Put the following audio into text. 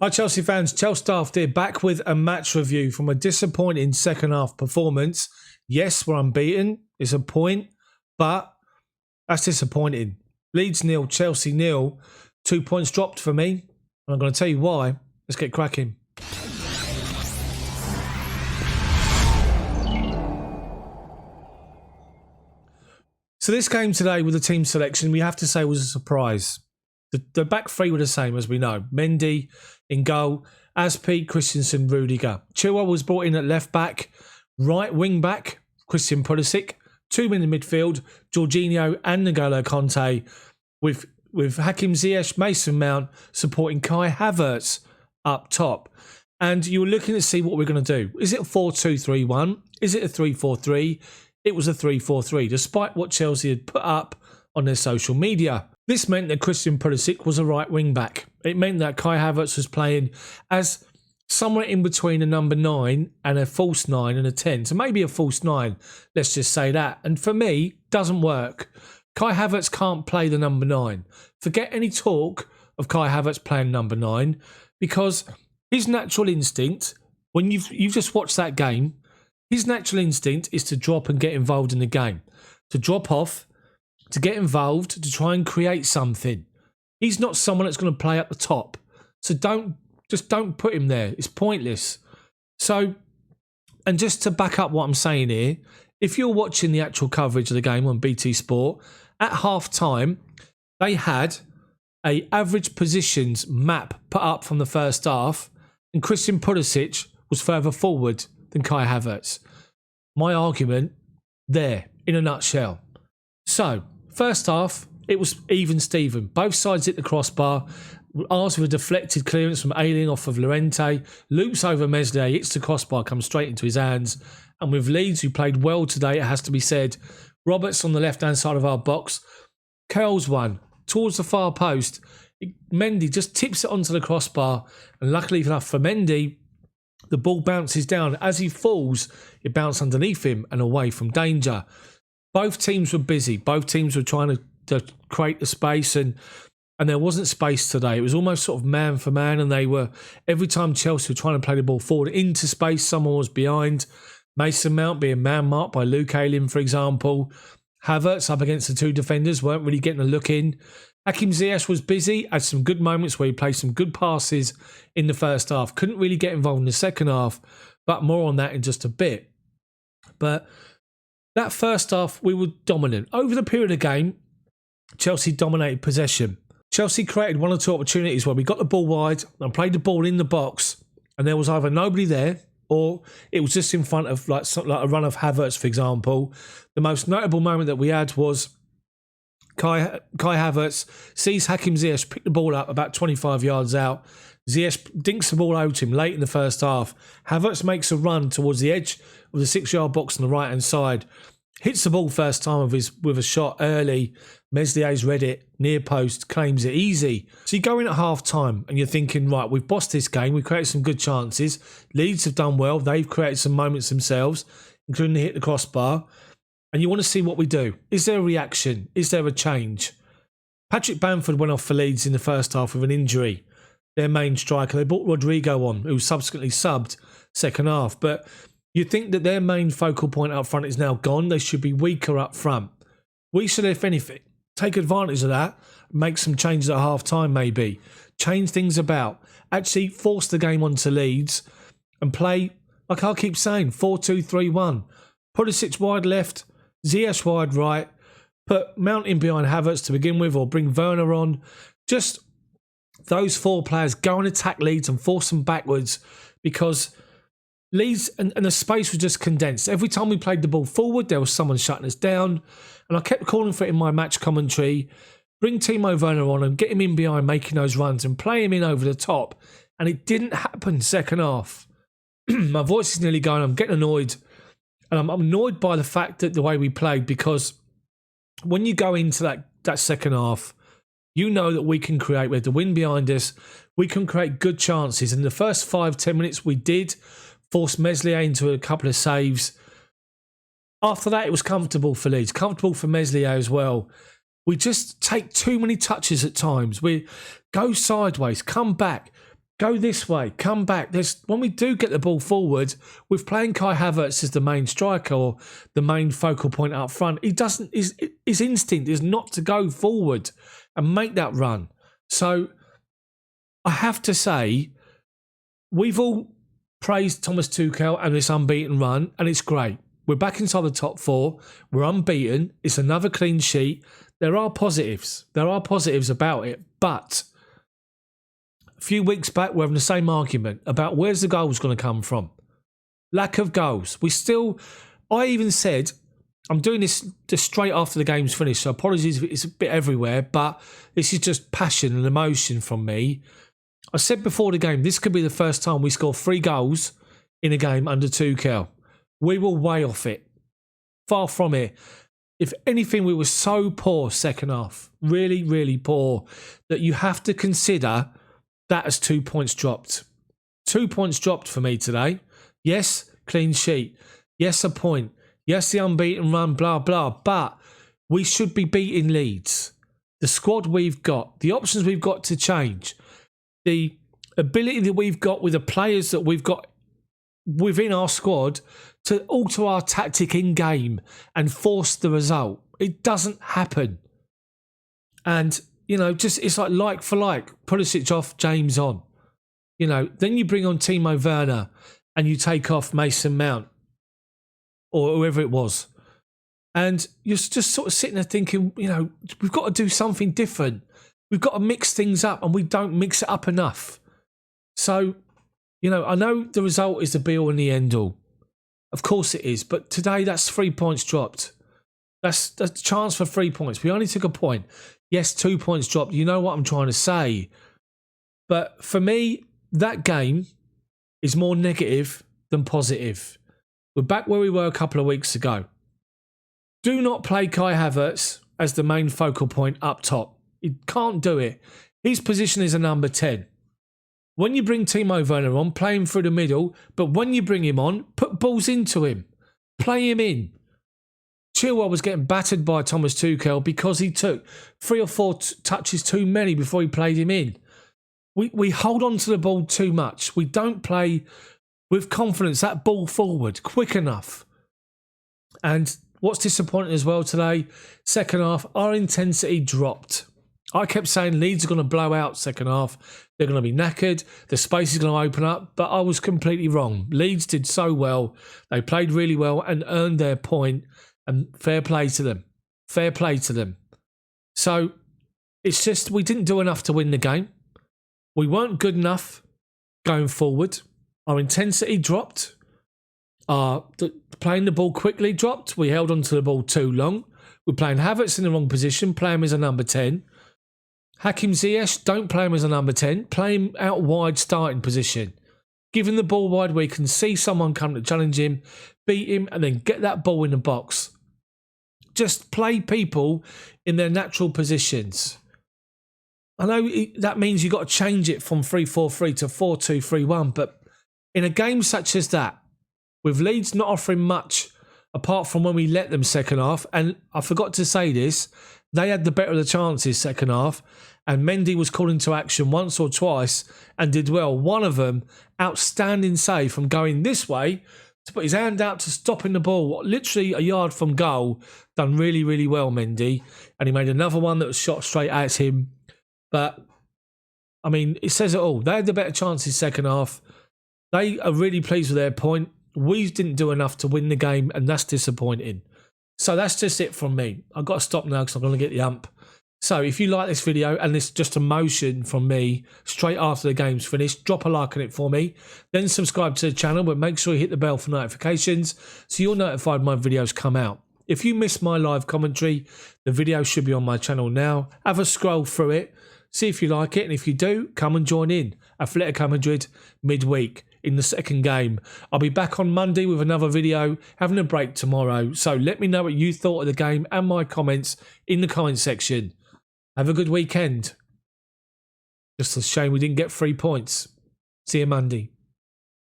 Hi Chelsea fans, Chels Daft here, back with a match review from a disappointing second half performance. Yes, we're unbeaten, it's a point, but that's disappointing. Leeds 0, Chelsea 0, 2 points dropped for me, and I'm going to tell you why. Let's get cracking. So this game today with the team selection, we have to say was a surprise. The back three were the same, as we know. Mendy in goal, Aspi, Christensen, Rudiger. Chilwell was brought in at left back, right wing back, Christian Pulisic, 2 men in midfield, Jorginho and N'Golo Conte, with Hakim Ziyech, Mason Mount supporting Kai Havertz up top. And you were looking to see what we're going to do. Is it a 4-2-3-1? Is it a 3-4-3? It was a 3-4-3, despite what Chelsea had put up on their social media. This meant that Christian Pulisic was a right wing back. It meant that Kai Havertz was playing as somewhere in between a number 9 and a false 9 and a 10. So maybe a false 9, let's just say that. And for me, doesn't work. Kai Havertz can't play the number 9. Forget any talk of Kai Havertz playing number 9, because his natural instinct, when you've just watched that game, his natural instinct is to drop and get involved in the game. To drop off, to get involved, to try and create something. He's not someone that's going to play at the top. So don't put him there. It's pointless. So, and just to back up what I'm saying here, if you're watching the actual coverage of the game on BT Sport, at half time, they had a average positions map put up from the first half, and Christian Pulisic was further forward than Kai Havertz. My argument there, in a nutshell. So, first half, it was even Steven. Both sides hit the crossbar. Ours with a deflected clearance from Ayling off of Llorente. Loops over Meslier, hits the crossbar, comes straight into his hands. And with Leeds, who played well today, it has to be said, Roberts on the left-hand side of our box. Curls one towards the far post. Mendy just tips it onto the crossbar. And luckily enough for Mendy, the ball bounces down. As he falls, it bounced underneath him and away from danger. Both teams were busy. Both teams were trying to create the space, and there wasn't space today. It was almost sort of man for man, and they were, every time Chelsea were trying to play the ball forward into space, someone was behind. Mason Mount being man-marked by Luke Ayling, for example. Havertz up against the two defenders, weren't really getting a look in. Hakim Ziyech was busy, had some good moments where he played some good passes in the first half. Couldn't really get involved in the second half, but more on that in just a bit. But that first half, we were dominant. Over the period of the game, Chelsea dominated possession. Chelsea created 1 or 2 opportunities where we got the ball wide and played the ball in the box, and there was either nobody there or it was just in front of like a run of Havertz, for example. The most notable moment that we had was Kai Havertz sees Hakim Ziyech pick the ball up about 25 yards out. Ziyech dinks the ball out to him late in the first half. Havertz makes a run towards the edge of the 6-yard box on the right-hand side. Hits the ball first time with a shot early. Meslier's read it, near post, claims it easy. So you go in at half-time and you're thinking, right, we've bossed this game. We've created some good chances. Leeds have done well. They've created some moments themselves, including the hit the crossbar. And you want to see what we do. Is there a reaction? Is there a change? Patrick Bamford went off for Leeds in the first half with an injury. Their main striker. They brought Rodrigo on, who subsequently subbed second half. But you'd think that their main focal point up front is now gone. They should be weaker up front. We should, if anything, take advantage of that, make some changes at half-time maybe, change things about, actually force the game onto Leeds and play, like I keep saying, 4-2-3-1. Pulisic wide left, Ziyech wide right, put Mount in behind Havertz to begin with, or bring Werner on. Just those 4 players go and attack Leeds and force them backwards, because Leeds and the space was just condensed. Every time we played the ball forward, there was someone shutting us down. And I kept calling for it in my match commentary. Bring Timo Werner on and get him in behind making those runs and play him in over the top. And it didn't happen second half. My voice is nearly going. I'm getting annoyed. And I'm annoyed by the fact that the way we played, because when you go into that second half, you know that we can create. We had the wind behind us. We can create good chances. In the first 5-10 minutes, we did force Meslier into a couple of saves. After that, it was comfortable for Leeds, comfortable for Meslier as well. We just take too many touches at times. We go sideways, come back, Go this way. Come back. When we do get the ball forward, with playing Kai Havertz as the main striker or the main focal point up front, his instinct is not to go forward and make that run. So I have to say, we've all praised Thomas Tuchel and this unbeaten run, and it's great. We're back inside the top 4. We're unbeaten. It's another clean sheet. There are positives. There are positives about it, but a few weeks back, we're having the same argument about where's the goals going to come from. Lack of goals. I even said, I'm doing this just straight after the game's finished, so apologies if it's a bit everywhere, but this is just passion and emotion from me. I said before the game, this could be the first time we score 3 goals in a game under Tuchel. We were way off it. Far from it. If anything, we were so poor second half. Really, really poor, that you have to consider that as 2 points dropped. 2 points dropped for me today. Yes, clean sheet. Yes, a point. Yes, the unbeaten run, blah, blah. But we should be beating Leeds. The squad we've got, the options we've got to change, the ability that we've got with the players that we've got within our squad to alter our tactic in game and force the result. It doesn't happen. And it's like for like. Pulisic off, James on. Then you bring on Timo Werner and you take off Mason Mount or whoever it was. And you're just sort of sitting there thinking, we've got to do something different. We've got to mix things up, and we don't mix it up enough. So, I know the result is the be-all and the end-all. Of course it is. But today, that's 3 points dropped. That's a chance for 3 points. We only took a point. Yes, 2 points dropped. You know what I'm trying to say. But for me, that game is more negative than positive. We're back where we were a couple of weeks ago. Do not play Kai Havertz as the main focal point up top. You can't do it. His position is a number 10. When you bring Timo Werner on, play him through the middle. But when you bring him on, put balls into him. Play him in. Chilwell was getting battered by Thomas Tuchel because he took 3 or 4 touches too many before he played him in. We hold on to the ball too much. We don't play with confidence that ball forward quick enough. And what's disappointing as well today, second half, our intensity dropped. I kept saying Leeds are going to blow out second half. They're going to be knackered. The space is going to open up. But I was completely wrong. Leeds did so well. They played really well and earned their point. And fair play to them. Fair play to them. So it's just we didn't do enough to win the game. We weren't good enough going forward. Our intensity dropped. Playing the ball quickly dropped. We held on to the ball too long. We're playing Havertz in the wrong position. Play him as a number 10. Hakim Ziyech, don't play him as a number 10. Play him out wide starting position. Give him the ball wide where you can see someone come to challenge him, beat him, and then get that ball in the box. Just play people in their natural positions. I know that means you've got to change it from 3-4-3 to 4-2-3-1, but in a game such as that, with Leeds not offering much apart from when we let them second half, and I forgot to say this, they had the better of the chances second half, and Mendy was called into action once or twice and did well. One of them, outstanding save from going this way to put his hand out to stopping the ball, literally a yard from goal. Done really, really well, Mendy. And he made another one that was shot straight at him. But, I mean, it says it all. They had the better chances second half. They are really pleased with their point. We didn't do enough to win the game, and that's disappointing. So that's just it from me. I've got to stop now because I'm going to get the ump. So if you like this video and it's just emotion from me straight after the game's finished, drop a like on it for me. Then subscribe to the channel, but make sure you hit the bell for notifications so you're notified when my videos come out. If you missed my live commentary, the video should be on my channel now. Have a scroll through it, see if you like it, and if you do, come and join in. Atletico Madrid midweek in the second game. I'll be back on Monday with another video, having a break tomorrow. So let me know what you thought of the game and my comments in the comment section. Have a good weekend. Just a shame we didn't get 3 points. See you Monday.